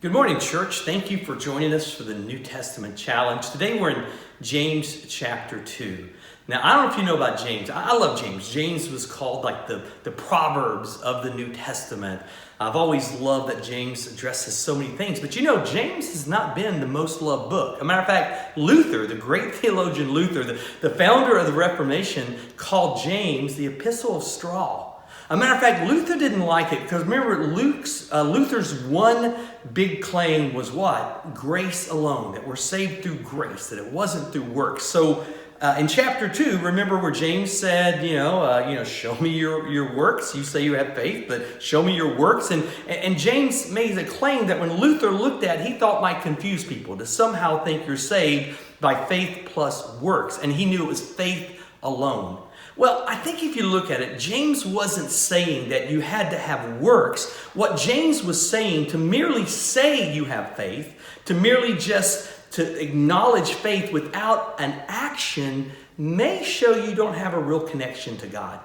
Good morning, church. Thank you for joining us for the New Testament Challenge. Today we're in James chapter 2. Now, I don't know if you know about James. I love James. James was called like the Proverbs of the New Testament. I've always loved that James addresses so many things. But you know, James has not been the most loved book. As a matter of fact, Luther, the great theologian Luther, the founder of the Reformation, called James the Epistle of Straw. As a matter of fact, Luther didn't like it because remember, Luther's one big claim was what? Grace alone, that we're saved through grace, that it wasn't through works. So in chapter 2, remember where James said, show me your works. You say you have faith, but show me your works. And James made a claim that when Luther looked at it, he thought might confuse people to somehow think you're saved by faith plus works. And he knew it was faith alone. Well, I think if you look at it, James wasn't saying that you had to have works. What James was saying, to merely say you have faith, to merely just to acknowledge faith without an action may show you don't have a real connection to God.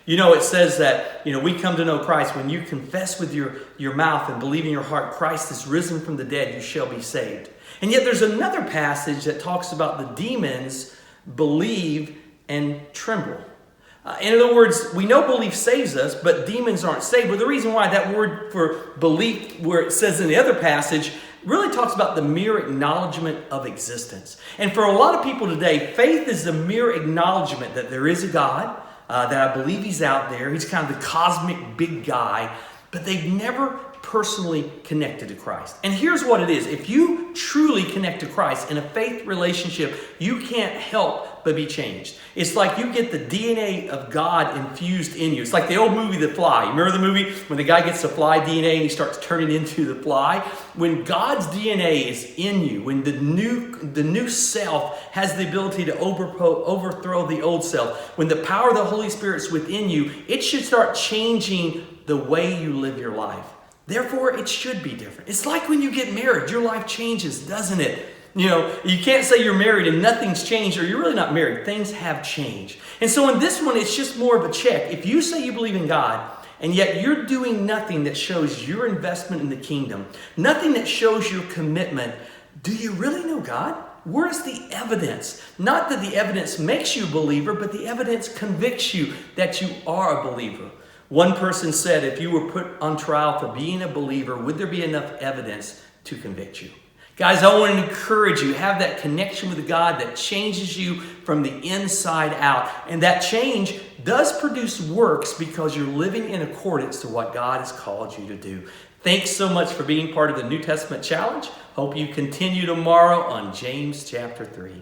You know, it says that, we come to know Christ when you confess with your mouth and believe in your heart Christ is risen from the dead, you shall be saved. And yet there's another passage that talks about the demons believe and tremble. In other words, we know belief saves us, but demons aren't saved. But the reason why that word for belief, where it says in the other passage, really talks about the mere acknowledgement of existence. And for a lot of people today, faith is the mere acknowledgement that there is a God, that I believe He's out there. He's kind of the cosmic big guy, but they've never personally connected to Christ. And here's what it is. If you truly connect to Christ in a faith relationship, you can't help but be changed. It's like you get the DNA of God infused in you. It's like the old movie, The Fly. You remember the movie when the guy gets the fly DNA and he starts turning into the fly? When God's DNA is in you, when the new self has the ability to overthrow the old self, when the power of the Holy Spirit's within you, it should start changing the way you live your life. Therefore, it should be different. It's like when you get married, your life changes, doesn't it? You can't say you're married and nothing's changed, or you're really not married. Things have changed. And so in this one, it's just more of a check. If you say you believe in God, and yet you're doing nothing that shows your investment in the kingdom, nothing that shows your commitment, do you really know God? Where's the evidence? Not that the evidence makes you a believer, but the evidence convicts you that you are a believer. One person said, if you were put on trial for being a believer, would there be enough evidence to convict you? Guys, I want to encourage you, have that connection with God that changes you from the inside out. And that change does produce works because you're living in accordance to what God has called you to do. Thanks so much for being part of the New Testament Challenge. Hope you continue tomorrow on James chapter 3.